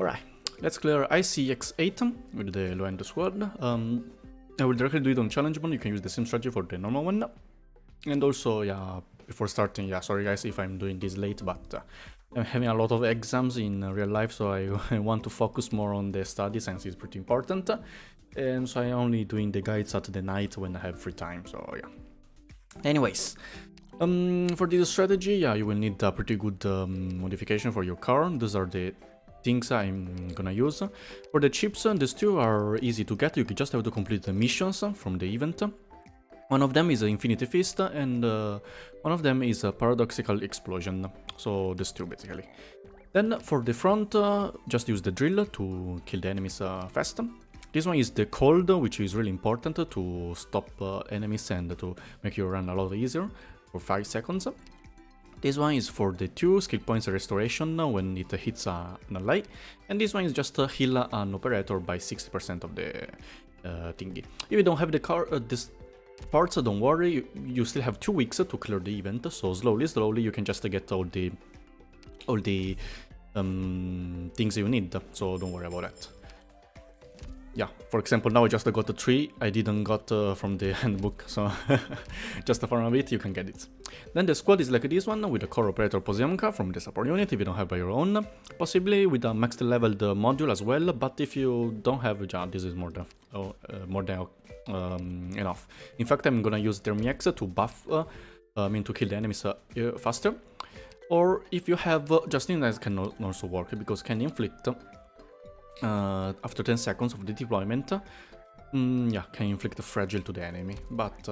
Alright, let's clear IC-EX-8 with the low-end squad. I will directly do it on challenge mode. You can use the same strategy for the normal one. And also, yeah, before starting, yeah, sorry guys if I'm doing this late, but I'm having a lot of exams in real life, so I want to focus more on the study since it's pretty important. And so I'm only doing the guides at the night when I have free time, so yeah. Anyways, for this strategy, yeah, you will need a pretty good modification for your car. Those are the things I'm gonna use. For the chips, these two are easy to get. You just have to complete the missions from the event. One of them is Infinity Fist, and one of them is a Paradoxical Explosion. So these two basically. Then for the front, just use the drill to kill the enemies fast. This one is the cold, which is really important to stop enemies and to make you run a lot easier for 5 seconds. This one is for the 2 skill points restoration when it hits an ally, and this one is just heal an operator by 60% of the thingy. If you don't have the car, this parts, don't worry, you still have 2 weeks to clear the event, so slowly you can just get all the things you need, so don't worry about that. Yeah, for example, now I just got a 3, I didn't got from the handbook, so just farm a bit, you can get it. Then the squad is like this one, with a core operator Poziomka from the support unit if you don't have by your own, possibly with a maxed leveled module as well, but if you don't have, yeah, this is more than enough. In fact, I'm gonna use IC-EX to buff, to kill the enemies faster, or if you have Just-in-Time can also work, because can inflict after 10 seconds of the deployment, yeah, can inflict fragile to the enemy, but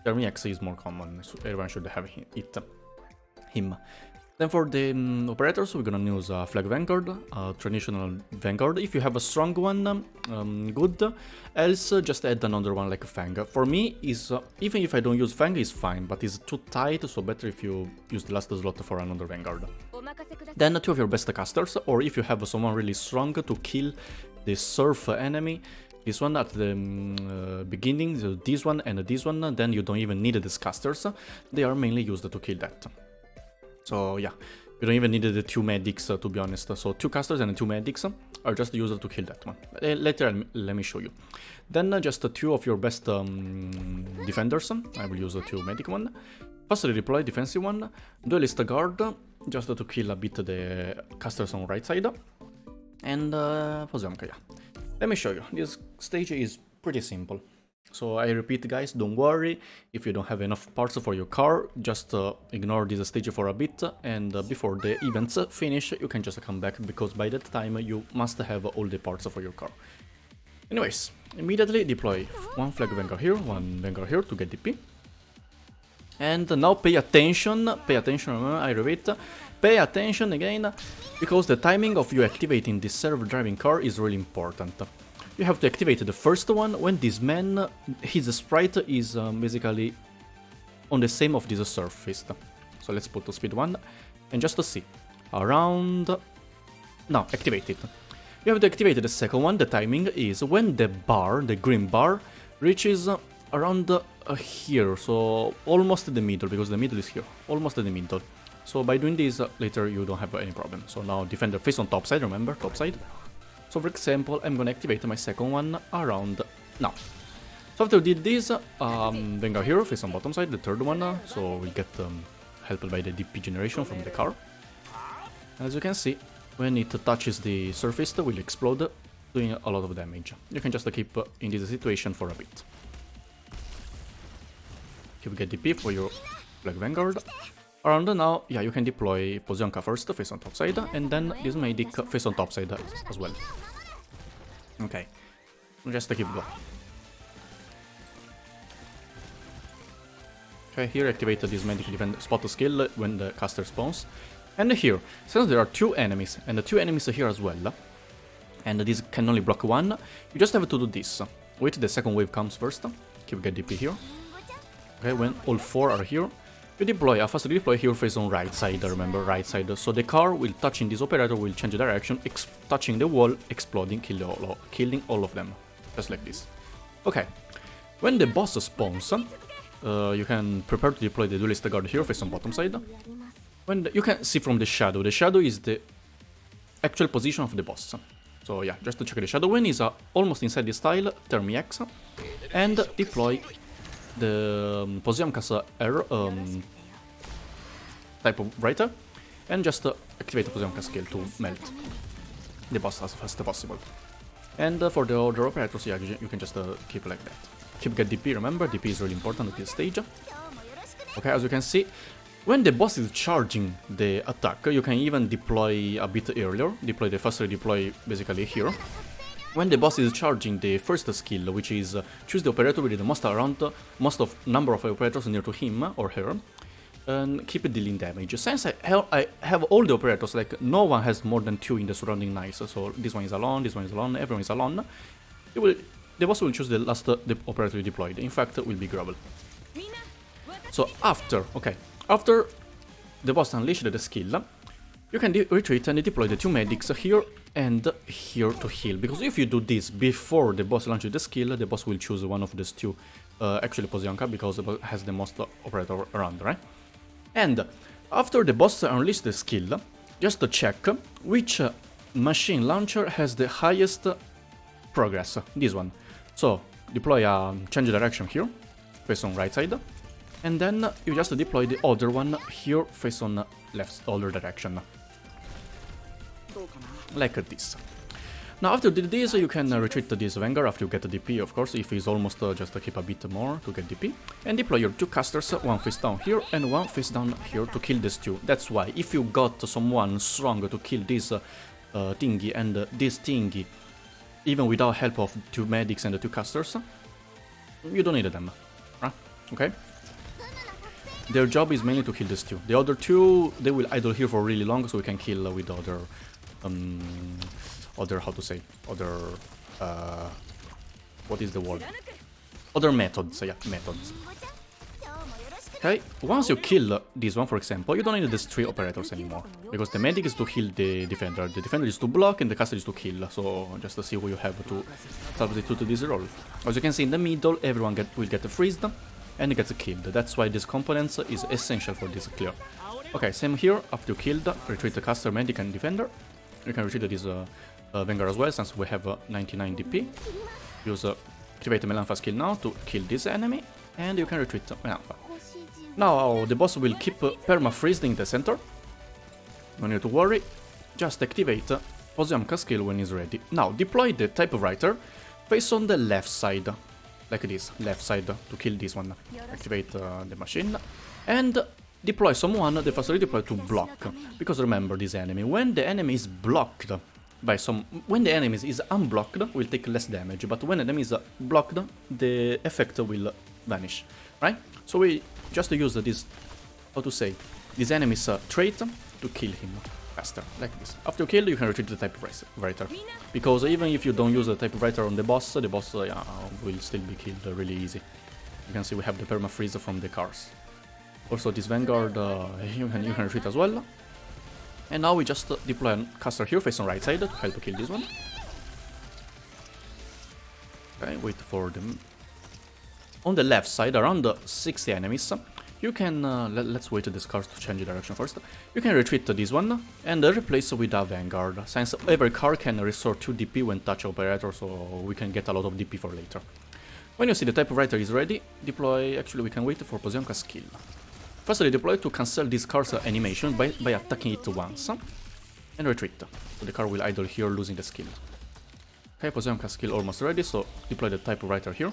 IC-EX is more common, so everyone should have him. Then for the operators, we're gonna use a Flag Vanguard, a traditional Vanguard. If you have a strong one, good, else just add another one like Fang. For me, even if I don't use Fang, it's fine, but it's too tight, so better if you use the last slot for another Vanguard. Then 2 of your best casters, or if you have someone really strong to kill the surf enemy, this one at the beginning, so this one and this one, then you don't even need these casters, they are mainly used to kill that. So yeah, you don't even need the 2 medics to be honest, so 2 casters and 2 medics are just used to kill that one. Later let me show you. Then just 2 of your best defenders, I will use the 2 medic one. Fastly deploy defensive one, duelist guard, just to kill a bit the casters on right side, and Poziomka, yeah. Let me show you, this stage is pretty simple. So I repeat guys, don't worry if you don't have enough parts for your car, just ignore this stage for a bit, and before the events finish you can just come back, because by that time you must have all the parts for your car. Anyways, immediately deploy 1 Flag Vanguard here, 1 Vanguard here to get DP. And now pay attention, I repeat, pay attention again, because the timing of you activating this self-driving car is really important. You have to activate the first one when this man, his sprite is basically on the same of this surface. So let's put to speed 1, and just to see, around, now activate it. You have to activate the second one, the timing is when the bar, the green bar, reaches around here, so almost the middle, because the middle is here, almost in the middle. So by doing this, later you don't have any problem. So now defender face on top side, remember, top side. So for example, I'm gonna activate my second one around now. So after we did this, Vanguard here, face on bottom side, the third one, so we get helped by the DP generation from the car. As you can see, when it touches the surface, it will explode, doing a lot of damage. You can just keep in this situation for a bit. Keep get DP for your Black Vanguard. Around now, yeah, you can deploy Poziomka first, face on top side, and then this medic face on top side as well. Okay, just keep going. Okay, here activate this medic defend spot skill when the caster spawns. And here, since there are 2 enemies, and the 2 enemies are here as well, and this can only block 1, you just have to do this. Wait, the second wave comes first, keep get DP here. Okay, when all 4 are here, you deploy a fast deploy here face on right side, remember, right side. So the car will touching this operator, will change direction, touching the wall, exploding, killing all of them. Just like this. Okay, when the boss spawns, you can prepare to deploy the duelist guard here face on bottom side. When you can see from the shadow is the actual position of the boss. So yeah, just to check the Shadow Wind is almost inside this tile, turn EX, and deploy the Posiomka's type of writer, and just activate the Posiomka skill to melt the boss as fast as possible. And for the other operators, yeah, you can just keep like that. Keep get DP, remember, DP is really important at this stage. Okay, as you can see, when the boss is charging the attack, you can even deploy a bit earlier, deploy the faster deploy basically here. When the boss is charging the first skill, which is choose the operator with the most of number of operators near to him or her, and keep dealing damage. Since I have all the operators, like no one has more than 2 in the surrounding knights, so this one is alone, this one is alone, everyone is alone, the boss will choose the last the operator you deployed. In fact, it will be Grubble. So after the boss unleashed the skill, you can retreat and deploy the 2 medics here and here to heal. Because if you do this before the boss launches the skill, the boss will choose one of these 2, actually Posiomka, because the boss has the most operator around, right? And after the boss unleashes the skill, just to check which machine launcher has the highest progress. This one. So deploy a change direction here, face on right side, and then you just deploy the other one here, face on left other direction, like this. Now after you did this, you can retreat this Vanguard after you get the DP, of course, if he's almost just to keep a bit more to get DP, and deploy your 2 casters, one face down here and one face down here to kill these 2. That's why if you got someone strong to kill this thingy and this thingy, even without help of 2 medics and the 2 casters, you don't need them, right? Okay? Their job is mainly to kill these 2. The other 2, they will idle here for really long, so we can kill with other how to say, other, what is the word? Other methods, yeah, methods. Okay, once you kill this one, for example, you don't need these 3 operators anymore, because the medic is to heal the defender is to block, and the caster is to kill, so just to see who you have to substitute to this role. As you can see in the middle, everyone will get freezed, and gets killed. That's why this component is essential for this clear. Okay, same here, after you killed, retreat the caster, medic, and defender. You can retreat this Vanguard as well, since we have 99 DP. Use activate the Melanfa skill now to kill this enemy, and you can retreat Melanfa. Now the boss will keep perma-freezed in the center. No need to worry, just activate Posiomka skill when he's ready. Now deploy the type of writer face on the left side, like this, left side, to kill this one. Activate the machine, and deploy someone, the faster deploy to block. Because remember this enemy, when the enemy is blocked by when the enemy is unblocked, will take less damage, but when the enemy is blocked, the effect will vanish, right? So we just use this, how to say, this enemy's trait to kill him faster, like this. After you kill, you can retreat the type of writer, because even if you don't use the type of writer on the boss will still be killed really easy. You can see we have the perma-freeze from the cars. Also this Vanguard, you can retreat as well. And now we just deploy a caster here, face on right side, to help kill this one. Okay, wait for them. On the left side, around 60 enemies, you can, let's wait this car to change direction first. You can retreat this one and replace with a Vanguard, since every car can restore 2 DP when touch operator, so we can get a lot of DP for later. When you see the type of writer is ready, deploy, actually we can wait for Posiomka skill. Firstly deploy to cancel this car's animation by attacking it once, and retreat, so the car will idle here, losing the skill. Okay, Posiomka skill almost ready, so deploy the type of writer here.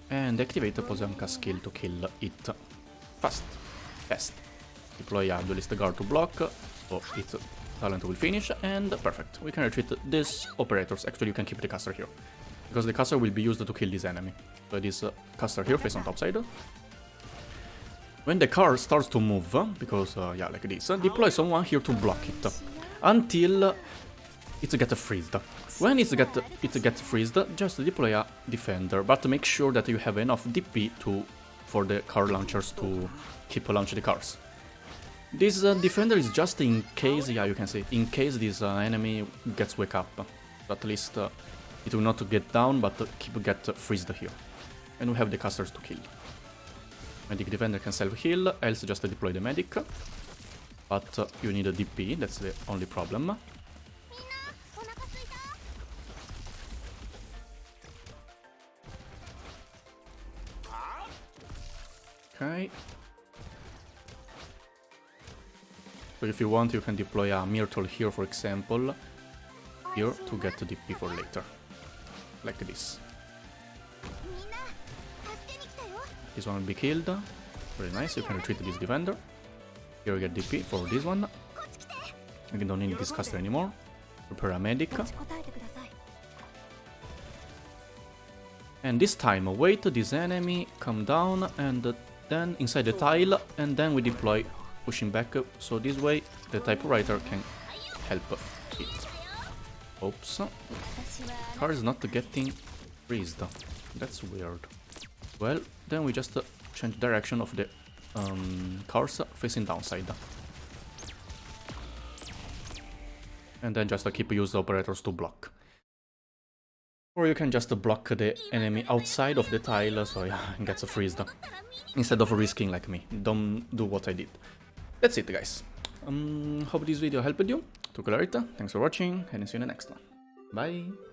And activate the Posiomka skill to kill it fast. Deploy a duelist guard to block, so its talent will finish, and perfect. We can retreat these operators. Actually, you can keep the caster here, because the caster will be used to kill this enemy. So this caster here, face on top side. When the car starts to move, because, yeah, like this, deploy someone here to block it, until it gets freezed. When it gets freezed, just deploy a defender, but make sure that you have enough DP for the car launchers to keep launching the cars. This defender is just in case, yeah, you can see, in case this enemy gets wake up. At least it will not get down, but get freezed here. And we have the casters to kill. Medic defender can self-heal, else just deploy the medic. but you need a DP, that's the only problem. Okay. So if you want, you can deploy a Myrtle here, for example, here to get the DP for later, like this. This one will be killed. Very nice, you can retreat this defender. Here you get DP for this one. You don't need this caster anymore. Prepare a medic. And this time, wait this enemy, come down, and then inside the tile, and then we deploy pushing back, so this way the typewriter can help it. Oops. Car is not getting freezed. That's weird. Well, then we just change direction of the cars facing downside. And then just keep use the operators to block. Or you can just block the enemy outside of the tile, so yeah, it gets freezed. Instead of risking like me. Don't do what I did. That's it, guys. Hope this video helped you to clear it. Thanks for watching, and see you in the next one. Bye!